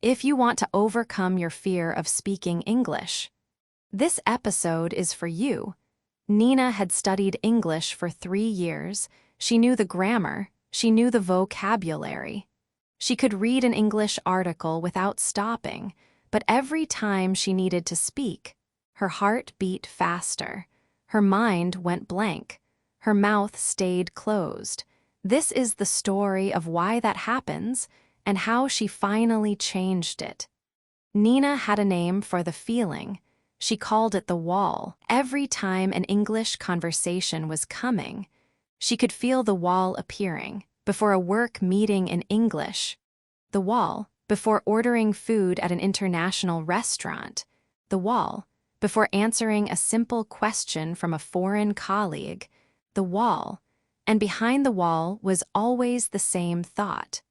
if you want to overcome your fear of speaking English. This episode is for you. Nina had studied English for 3 years. She knew the grammar, she knew the vocabulary. She could read an English article without stopping, but every time she needed to speak, her heart beat faster. Her mind went blank. Her mouth stayed closed. This is the story of why that happens and how she finally changed it. Nina had a name for the feeling. She called it the wall. Every time an English conversation was coming, she could feel the wall appearing. Before a work meeting in English, the wall. Before ordering food at an international restaurant, the wall. Before answering a simple question from a foreign colleague, the wall. And behind the wall was always the same thought.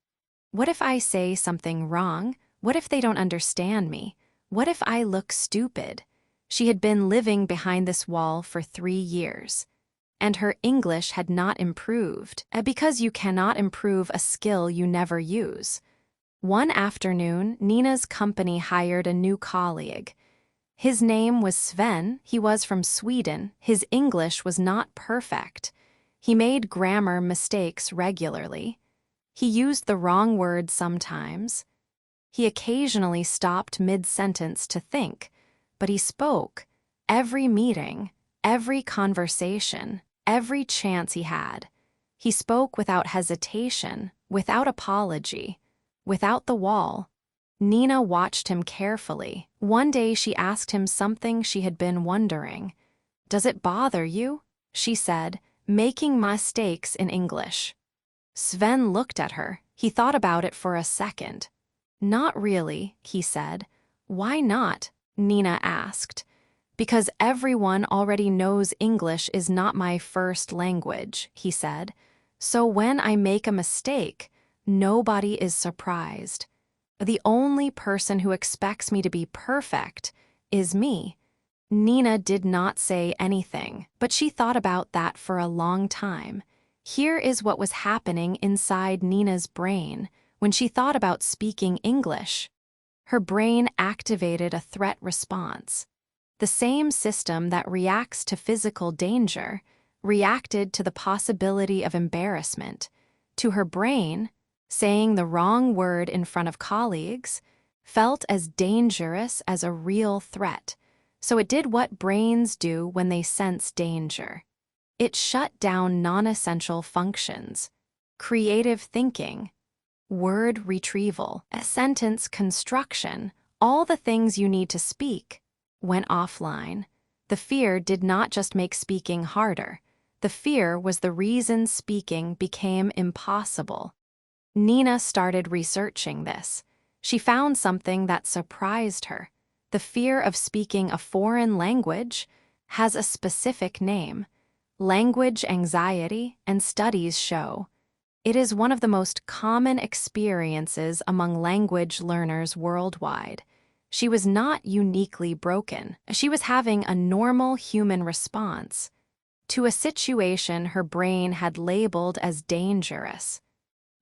What if I say something wrong? What if they don't understand me? What if I look stupid? She had been living behind this wall for 3 years, and her English had not improved, because you cannot improve a skill you never use. One afternoon, Nina's company hired a new colleague. His name was Sven. He was from Sweden. His English was not perfect. He made grammar mistakes regularly. He used the wrong word sometimes. He occasionally stopped mid-sentence to think, but he spoke. Every meeting, every conversation, every chance he had. He spoke without hesitation, without apology, without the wall. Nina watched him carefully. One day she asked him something she had been wondering. "Does it bother you?" she said, "making mistakes in English?" Sven looked at her. He thought about it for a second. "Not really," he said. "Why not?" Nina asked. "Because everyone already knows English is not my first language," he said. "So when I make a mistake, nobody is surprised. The only person who expects me to be perfect is me." Nina did not say anything, but she thought about that for a long time. Here is what was happening inside Nina's brain when she thought about speaking English. Her brain activated a threat response. The same system that reacts to physical danger reacted to the possibility of embarrassment. To her brain, saying the wrong word in front of colleagues felt as dangerous as a real threat. So it did what brains do when they sense danger. It shut down non-essential functions, creative thinking, word retrieval, sentence construction, all the things you need to speak, went offline. The fear did not just make speaking harder. The fear was the reason speaking became impossible. Nina started researching this. She found something that surprised her. The fear of speaking a foreign language has a specific name: language anxiety, and studies show it is one of the most common experiences among language learners worldwide. She was not uniquely broken. She was having a normal human response to a situation her brain had labeled as dangerous.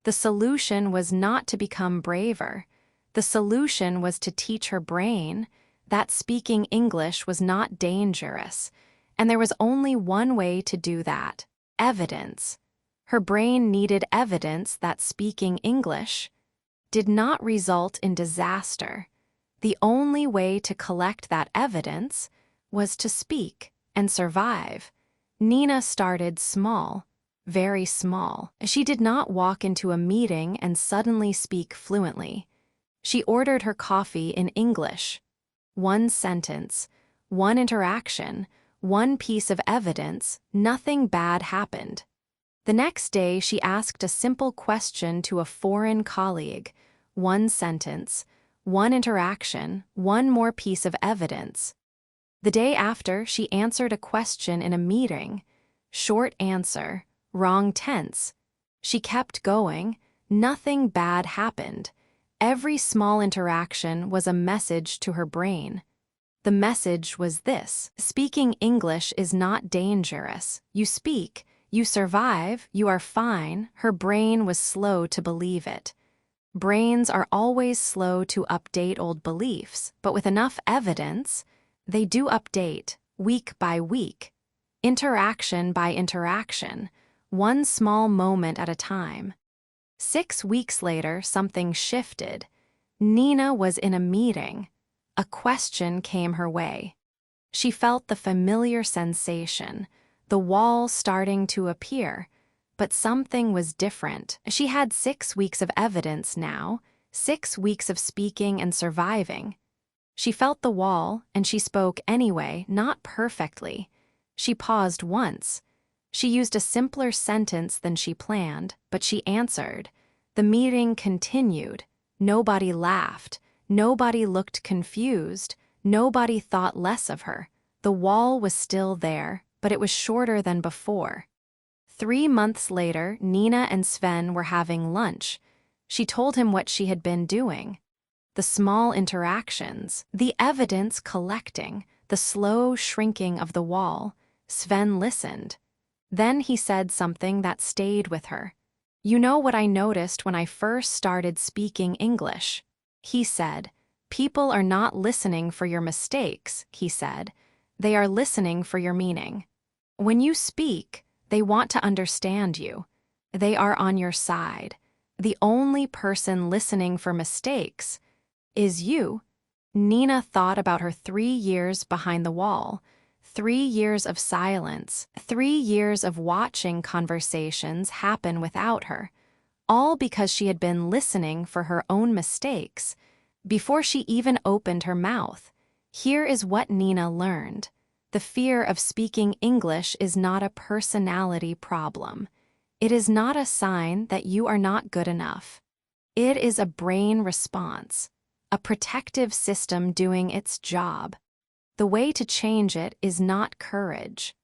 The solution was not to become braver. The solution was to teach her brain that speaking English was not dangerous, and there was only one way to do that: evidence. Her brain needed evidence that speaking English did not result in disaster. The only way to collect that evidence was to speak and survive. Nina started small, very small. She did not walk into a meeting and suddenly speak fluently. She ordered her coffee in English. One sentence, one interaction, one piece of evidence, nothing bad happened. The next day, she asked a simple question to a foreign colleague. One sentence, one interaction, one more piece of evidence. The day after, she answered a question in a meeting. Short answer, wrong tense. She kept going. Nothing bad happened. Every small interaction was a message to her brain. The message was this: speaking English is not dangerous. You speak, you survive, you are fine. Her brain was slow to believe it. Brains are always slow to update old beliefs, but with enough evidence, they do update, week by week, interaction by interaction, one small moment at a time. 6 weeks later, something shifted. Nina was in a meeting. A question came her way. She felt the familiar sensation, the wall starting to appear. But something was different. She had 6 weeks of evidence now, 6 weeks of speaking and surviving. She felt the wall, and she spoke anyway, not perfectly. She paused once. She used a simpler sentence than she planned, but she answered. The meeting continued. Nobody laughed. Nobody looked confused. Nobody thought less of her. The wall was still there, but it was shorter than before. 3 months later, Nina and Sven were having lunch. She told him what she had been doing. The small interactions, the evidence collecting, the slow shrinking of the wall. Sven listened. Then he said something that stayed with her. "You know what I noticed when I first started speaking English?" He said. "People are not listening for your mistakes," he said. "They are listening for your meaning. When you speak, they want to understand you. They are on your side. The only person listening for mistakes is you." Nina thought about her 3 years behind the wall, 3 years of silence, 3 years of watching conversations happen without her, all because she had been listening for her own mistakes before she even opened her mouth. Here is what Nina learned. The fear of speaking English is not a personality problem. It is not a sign that you are not good enough. It is a brain response, a protective system doing its job. The way to change it is not courage.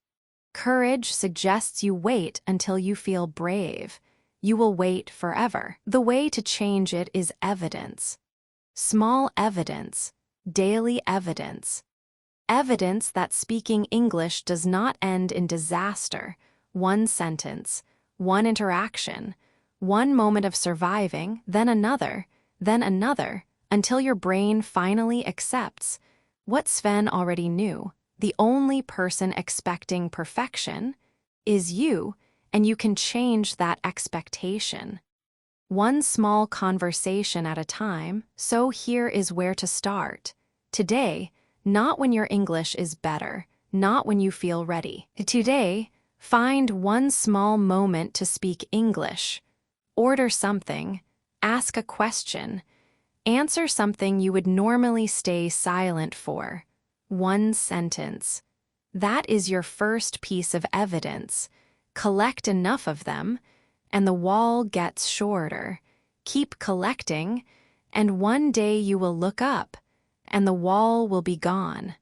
Courage suggests you wait until you feel brave. You will wait forever. The way to change it is evidence. Small evidence, daily evidence. Evidence that speaking English does not end in disaster. One sentence, one interaction, one moment of surviving, then another, until your brain finally accepts what Sven already knew. The only person expecting perfection is you, and you can change that expectation. One small conversation at a time, so here is where to start. Today, not when your English is better, not when you feel ready. Today, find one small moment to speak English. Order something, ask a question, answer something you would normally stay silent for. One sentence. That is your first piece of evidence. Collect enough of them, and the wall gets shorter. Keep collecting, and one day you will look up, and the wall will be gone.